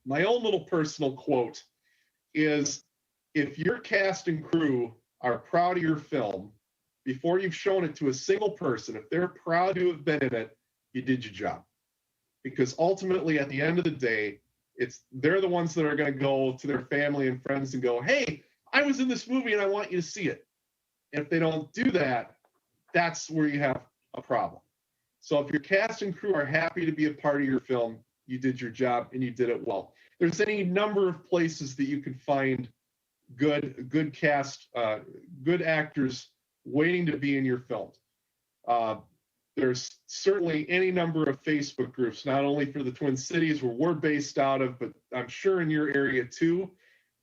Speaker 1: My own little personal quote is, if your cast and crew are proud of your film, before you've shown it to a single person, if they're proud to have been in it, you did your job. Because ultimately, at the end of the day, they're the ones that are going to go to their family and friends and go, hey, I was in this movie and I want you to see it. And if they don't do that, that's where you have a problem. So if your cast and crew are happy to be a part of your film, you did your job and you did it well. There's any number of places that you can find good cast, good actors waiting to be in your film. There's certainly any number of Facebook groups, not only for the Twin Cities where we're based out of, but I'm sure in your area too.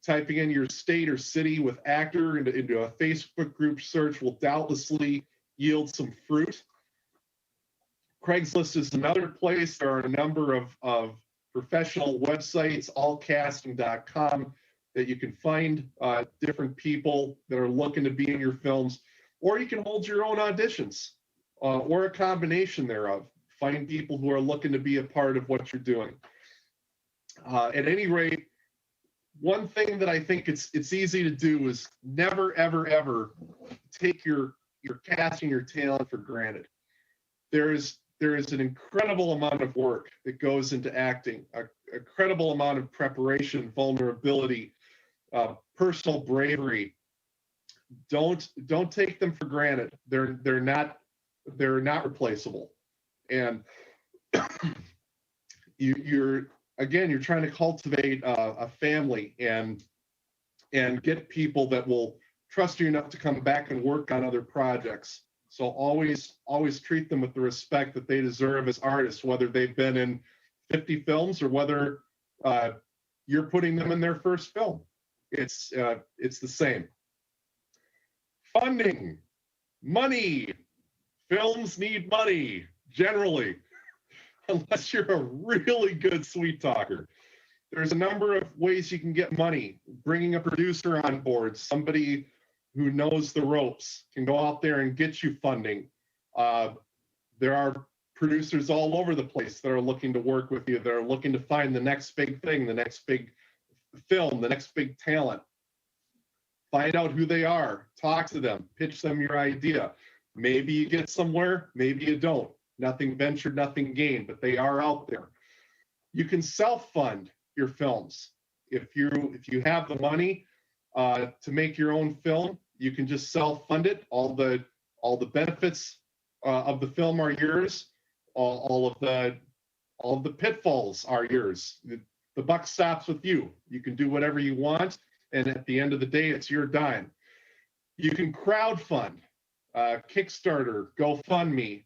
Speaker 1: Typing in your state or city with actor into a Facebook group search will doubtlessly yield some fruit. Craigslist is another place. There are a number of professional websites, allcasting.com, that you can find different people that are looking to be in your films, or you can hold your own auditions. or a combination thereof. Find people who are looking to be a part of what you're doing. At any rate, one thing that I think it's easy to do is never, ever, ever take your casting, your talent for granted. There is an incredible amount of work that goes into acting, a incredible amount of preparation, vulnerability, personal bravery. Don't take them for granted. They're not replaceable. And you're trying to cultivate a family and get people that will trust you enough to come back and work on other projects. So always treat them with the respect that they deserve as artists, whether they've been in 50 films or whether you're putting them in their first film. It's the same. Funding, money. Films need money generally, unless you're a really good sweet talker. There's a number of ways you can get money. Bringing a producer on board, somebody who knows the ropes, can go out there and get you funding. There are producers all over the place that are looking to work with you, that are looking to find the next big thing, the next big film, the next big talent. Find out who they are, talk to them, pitch them your idea. Maybe you get somewhere, maybe you don't. Nothing ventured, nothing gained, but they are out there. You can self-fund your films. If you have the money to make your own film, you can just self-fund it. All the benefits of the film are yours. All of the pitfalls are yours. The buck stops with you. You can do whatever you want, and at the end of the day, it's your dime. You can crowdfund, Kickstarter, GoFundMe.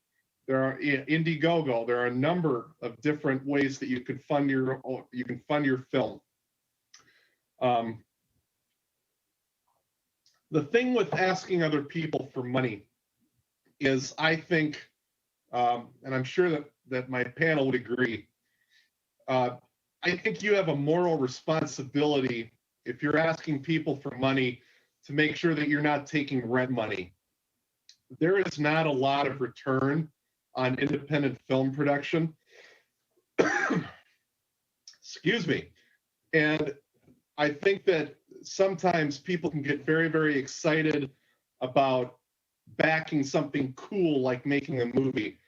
Speaker 1: There are Indiegogo. There are a number of different ways that you can fund your film. The thing with asking other people for money is, I think, and I'm sure that my panel would agree, I think you have a moral responsibility if you're asking people for money to make sure that you're not taking rent money. There is not a lot of return on independent film production. Excuse me. And I think that sometimes people can get very, very excited about backing something cool like making a movie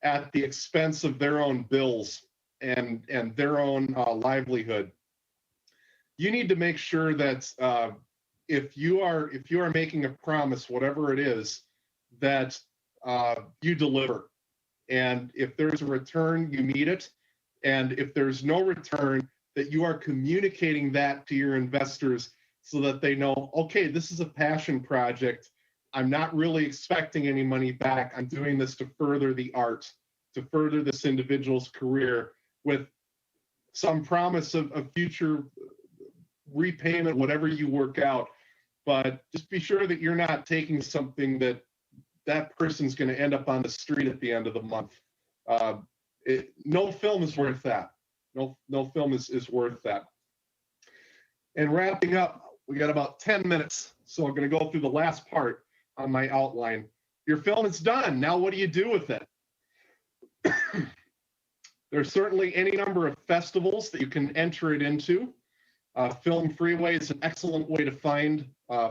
Speaker 1: at the expense of their own bills and their own livelihood. You need to make sure that if you are making a promise, whatever it is, that you deliver. And if there's a return, you meet it. And if there's no return, that you are communicating that to your investors so that they know, okay, this is a passion project. I'm not really expecting any money back. I'm doing this to further the art, to further this individual's career with some promise of future repayment, whatever you work out. But just be sure that you're not taking something that person's going to end up on the street at the end of the month. No film is worth that. No film is worth that. And wrapping up, we got about 10 minutes, so I'm going to go through the last part on my outline. Your film is done. Now what do you do with it? There's certainly any number of festivals that you can enter it into. Film Freeway is an excellent way to find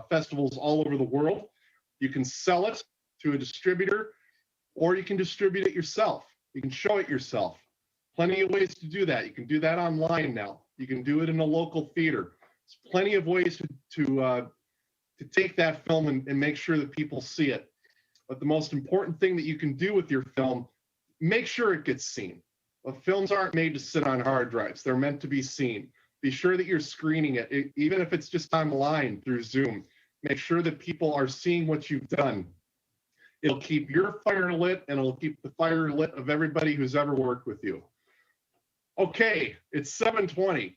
Speaker 1: festivals all over the world. You can sell it to a distributor, or you can distribute it yourself. You can show it yourself. Plenty of ways to do that. You can do that online now. You can do it in a local theater. There's plenty of ways to take that film and make sure that people see it. But the most important thing that you can do with your film, make sure it gets seen. Films aren't made to sit on hard drives. They're meant to be seen. Be sure that you're screening it, even if it's just online through Zoom. Make sure that people are seeing what you've done. It'll keep your fire lit, and it'll keep the fire lit of everybody who's ever worked with you. Okay, it's 7:20.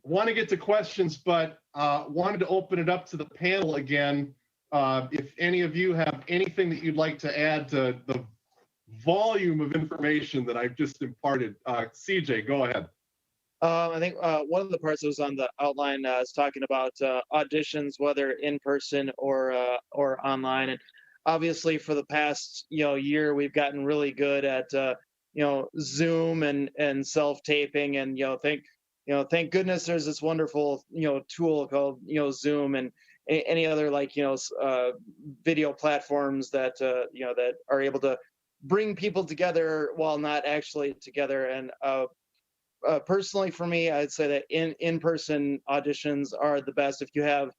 Speaker 1: Want to get to questions, but wanted to open it up to the panel again. If any of you have anything that you'd like to add to the volume of information that I've just imparted. CJ, go ahead.
Speaker 2: I think one of the parts that was on the outline is talking about auditions, whether in person or online. And obviously for the past year, we've gotten really good at Zoom and self-taping, and thank goodness there's this wonderful tool called Zoom and any other like video platforms that that are able to bring people together while not actually together. And personally for me, I'd say that in-person auditions are the best. If you have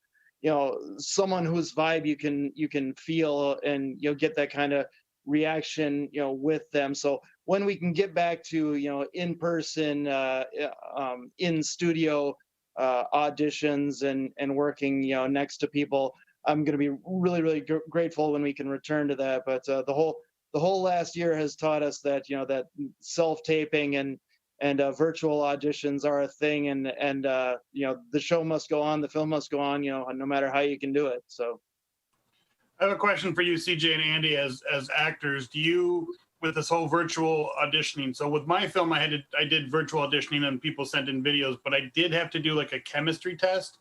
Speaker 2: someone whose vibe you can feel, and you'll get that kind of reaction with them. So when we can get back to in person in studio auditions and working next to people, I'm going to be really grateful when we can return to that. But the whole last year has taught us that that self-taping and virtual auditions are a thing, and the show must go on, the film must go on, no matter how you can do it. So
Speaker 6: I have a question for you, CJ and Andy, as actors. Do you, with this whole virtual auditioning, so with my film, I did virtual auditioning and people sent in videos, but I did have to do like a chemistry test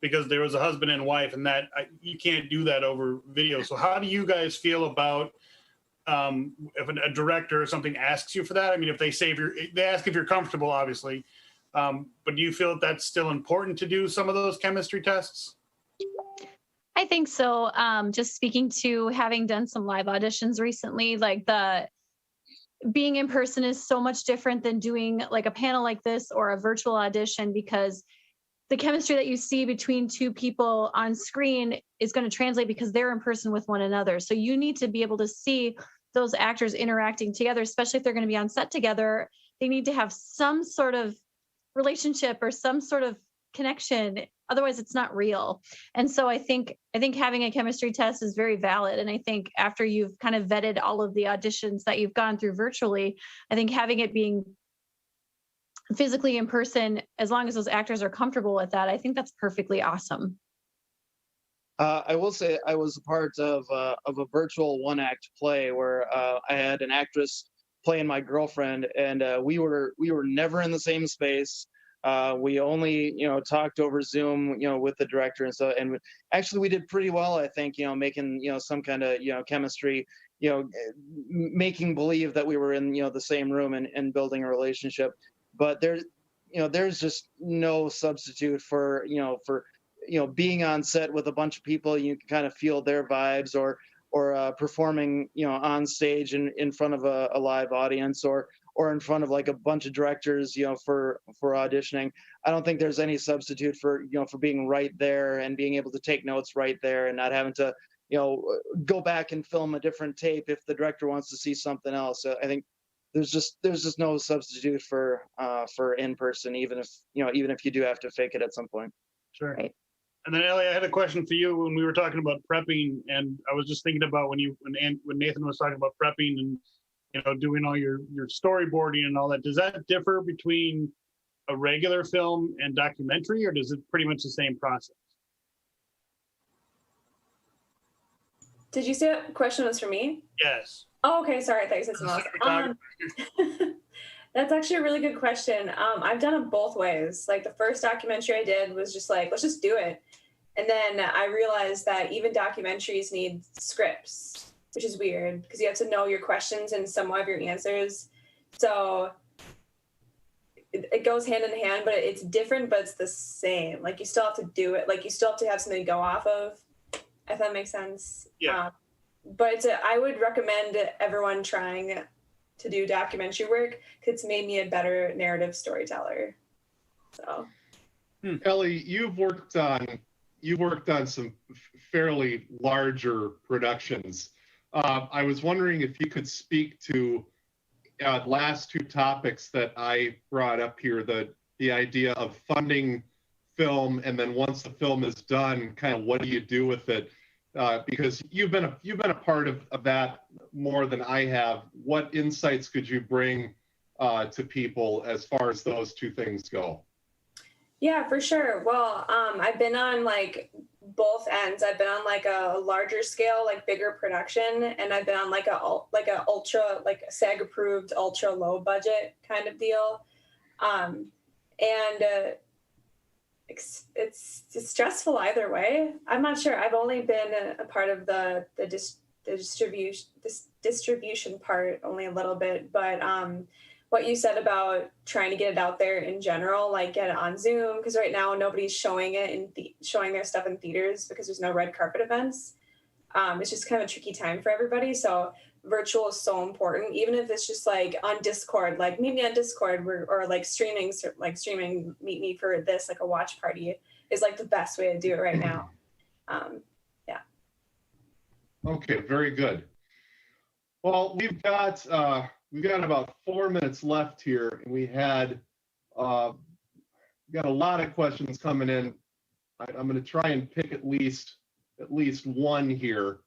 Speaker 6: because there was a husband and wife, and you can't do that over video. So how do you guys feel about if a director or something asks you for that? I mean, if they ask if you're comfortable, obviously, but do you feel that that's still important to do some of those chemistry tests?
Speaker 3: I think so. Just speaking to having done some live auditions recently, like being in person is so much different than doing like a panel like this or a virtual audition, because the chemistry that you see between two people on screen is going to translate because they're in person with one another. So you need to be able to see those actors interacting together, especially if they're going to be on set together. They need to have some sort of relationship or some sort of connection. Otherwise, it's not real. And so I think having a chemistry test is very valid. And I think after you've kind of vetted all of the auditions that you've gone through virtually, I think having it being physically in person, as long as those actors are comfortable with that, I think that's perfectly awesome.
Speaker 2: I will say I was a part of a virtual one-act play where I had an actress playing my girlfriend, and we were never in the same space. We only talked over Zoom with the director, and so, and actually we did pretty well, I think, making some kind of chemistry, making believe that we were in the same room and building a relationship. But there's just no substitute for being on set with a bunch of people. You can kind of feel their vibes, or performing on stage in front of a live audience, or in front of like a bunch of directors for auditioning. I don't think there's any substitute for for being right there and being able to take notes right there, and not having to go back and film a different tape if the director wants to see something else. I think there's just no substitute for in person, even if you do have to fake it at some point.
Speaker 6: Sure.
Speaker 3: Right.
Speaker 6: And then Ellie, I had a question for you when we were talking about prepping, and I was just thinking about when Nathan was talking about prepping and doing all your storyboarding and all that. Does that differ between a regular film and documentary, or does it pretty much the same process?
Speaker 4: Did you say that question was for me?
Speaker 6: Yes.
Speaker 4: Oh, okay. Sorry, I thought you said something else. That's actually a really good question. I've done it both ways. Like the first documentary I did was just like, let's just do it. And then I realized that even documentaries need scripts, which is weird because you have to know your questions and some of your answers. So it goes hand in hand, but it's different, but it's the same. Like you still have to do it. Like you still have to have something to go off of, if that makes sense.
Speaker 6: Yeah.
Speaker 4: But I would recommend everyone trying to do documentary work because it's made me a better narrative storyteller. So,
Speaker 1: Ellie, you've worked on some fairly larger productions. I was wondering if you could speak to last two topics that I brought up here, the idea of funding film, and then once the film is done, kind of what do you do with it? Because you've been a part of that more than I have. What insights could you bring to people as far as those two things go?
Speaker 4: Yeah, for sure. Well, I've been on like both ends. I've been on like a larger scale, like bigger production, and I've been on like a ultra, like SAG approved, ultra low budget kind of deal. It's stressful either way. I'm not sure. I've only been a part of the distribution part only a little bit, but what you said about trying to get it out there in general, like get it on Zoom, because right now nobody's showing it showing their stuff in theaters because there's no red carpet events. It's just kind of a tricky time for everybody. So virtual is so important, even if it's just like on Discord, like meet me on Discord, or like streaming, meet me for this, like a watch party is like the best way to do it right now. Yeah.
Speaker 1: Okay, very good. Well, we've got about 4 minutes left here, and we got a lot of questions coming in. I'm going to try and pick at least one here.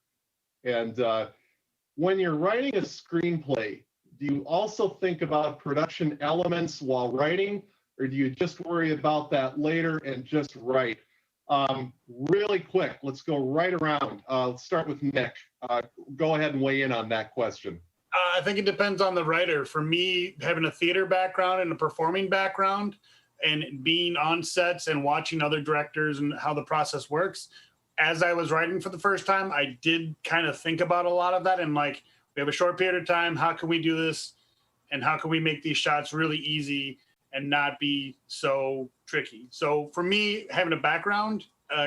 Speaker 1: And when you're writing a screenplay, do you also think about production elements while writing, or do you just worry about that later and just write? Really quick, let's go right around. Let's start with Nick. Go ahead and weigh in on that question.
Speaker 6: I think it depends on the writer. For me, having a theater background and a performing background and being on sets and watching other directors and how the process works, as I was writing for the first time, I did kind of think about a lot of that. And like, we have a short period of time. How can we do this? And how can we make these shots really easy and not be so tricky? So for me, having a background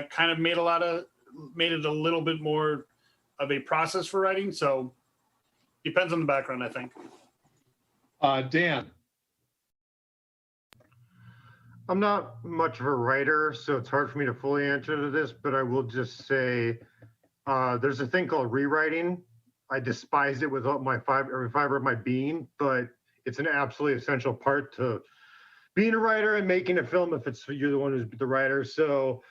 Speaker 6: kind of made it a little bit more of a process for writing. So depends on the background, I think.
Speaker 1: Dan.
Speaker 5: I'm not much of a writer, so it's hard for me to fully answer to this, but I will just say there's a thing called rewriting. I despise it with every fiber of my being, but it's an absolutely essential part to being a writer and making a film if you're the one who's the writer. So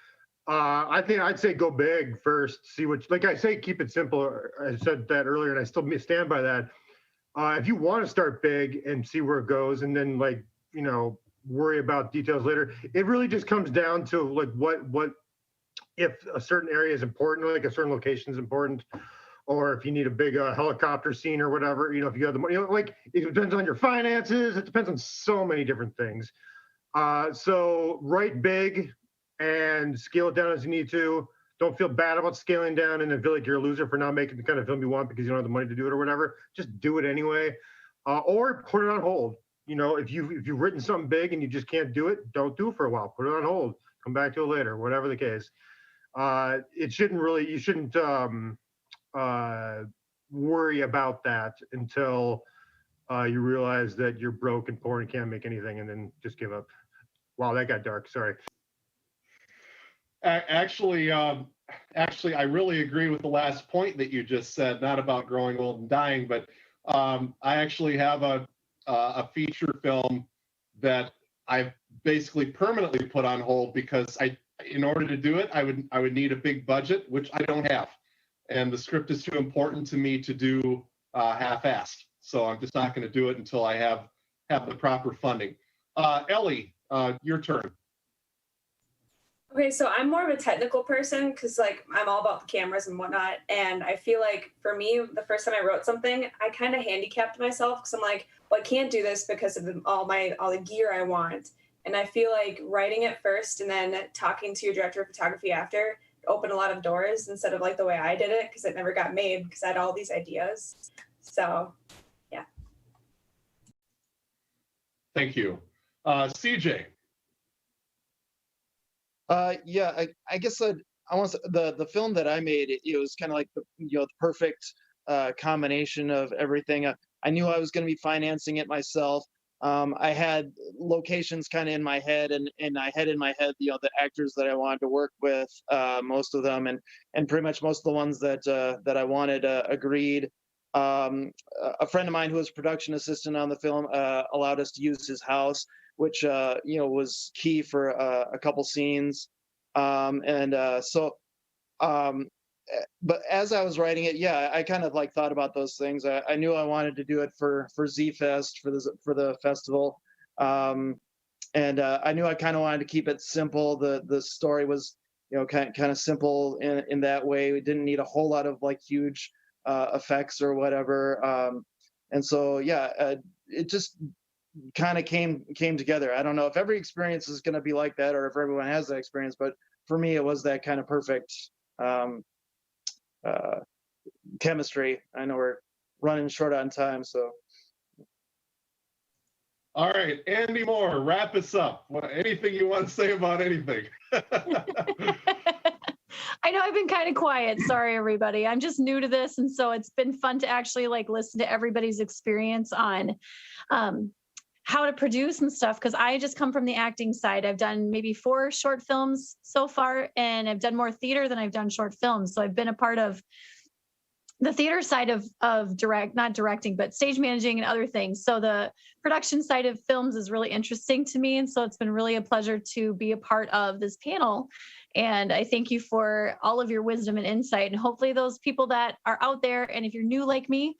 Speaker 5: I think I'd say go big first, see what, like I say, keep it simple. I said that earlier and I still stand by that. If you want to start big and see where it goes and then worry about details later, it really just comes down to like what if a certain area is important, like a certain location is important, or if you need a big helicopter scene or whatever, if you have the money, like it depends on your finances. It depends on so many different things. So write big and scale it down as you need to. Don't feel bad about scaling down and then feel like you're a loser for not making the kind of film you want because you don't have the money to do it or whatever. Just do it anyway, or put it on hold. If you've written something big and you just can't do it, don't do it for a while. Put it on hold. Come back to it later, whatever the case. You shouldn't worry about that until you realize that you're broke and poor and can't make anything, and then just give up. Wow, that got dark. Sorry.
Speaker 1: Actually, I really agree with the last point that you just said. Not about growing old and dying, but I actually have a feature film that I've basically permanently put on hold because in order to do it, I would need a big budget, which I don't have, and the script is too important to me to do half-assed. So I'm just not going to do it until I have the proper funding. Ellie, your turn.
Speaker 4: Okay, so I'm more of a technical person because like I'm all about the cameras and whatnot. And I feel like for me, the first time I wrote something, I kind of handicapped myself because I'm like, well, I can't do this because of all the gear I want. And I feel like writing it first and then talking to your director of photography after opened a lot of doors instead of like the way I did it because it never got made because I had all these ideas. So, yeah.
Speaker 1: Thank you. CJ.
Speaker 2: Yeah, I guess I want to, the film that I made, it was kind of like the perfect combination of everything. I knew I was going to be financing it myself. I had locations kind of in my head, and I had in my head the actors that I wanted to work with, most of them, and pretty much most of the ones that I wanted agreed. A friend of mine who was production assistant on the film allowed us to use his house, which was key for a couple scenes. But as I was writing it, yeah, I kind of like thought about those things. I knew I wanted to do it for Z Fest, for the festival, and I knew I kind of wanted to keep it simple. The story was kind of simple in that way. We didn't need a whole lot of like huge effects or whatever. And so yeah, it just kind of came together. I don't know if every experience is going to be like that or if everyone has that experience, but for me it was that kind of perfect chemistry. I know we're running short on time, so.
Speaker 1: All right, Andy Moore, wrap us up. Anything you want to say about anything?
Speaker 3: I know I've been kind of quiet. Sorry, everybody. I'm just new to this. And so it's been fun to actually like listen to everybody's experience on how to produce and stuff. Cause I just come from the acting side. I've done maybe 4 short films so far, and I've done more theater than I've done short films. So I've been a part of the theater side of not directing, but stage managing and other things. So the production side of films is really interesting to me. And so it's been really a pleasure to be a part of this panel. And I thank you for all of your wisdom and insight. And hopefully those people that are out there, and if you're new like me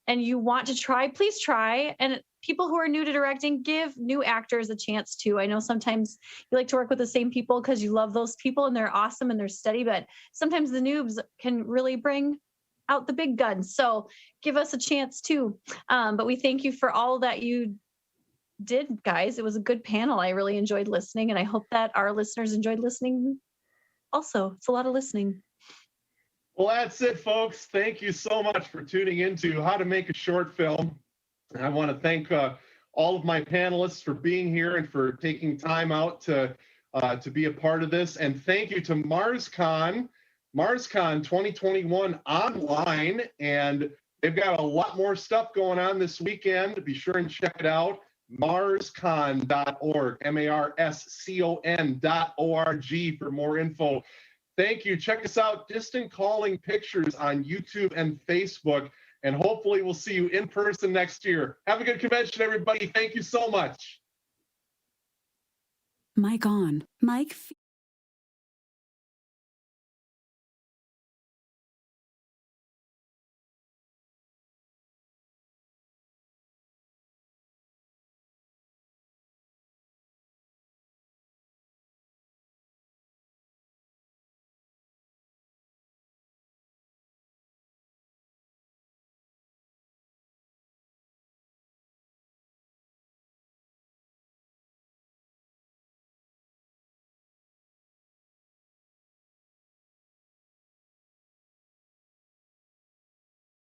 Speaker 3: and you want to try, please try. And people who are new to directing, give new actors a chance too. I know sometimes you like to work with the same people because you love those people and they're awesome and they're steady, but sometimes the noobs can really bring out the big guns. So give us a chance too. But we thank you for all that you did, guys. It was a good panel. I really enjoyed listening, and I hope that our listeners enjoyed listening also. It's a lot of listening.
Speaker 1: Well, that's it, folks. Thank you so much for tuning into How to Make a Short Film. And I want to thank all of my panelists for being here and for taking time out to be a part of this. And thank you to MarsCon 2021 online. And they've got a lot more stuff going on this weekend. Be sure and check it out. marscon.org, marscon.org for more info. Thank you. Check us out, Distant Calling Pictures on YouTube and Facebook. And hopefully we'll see you in person next year. Have a good convention, everybody. Thank you so much.
Speaker 7: Mic on. Mic.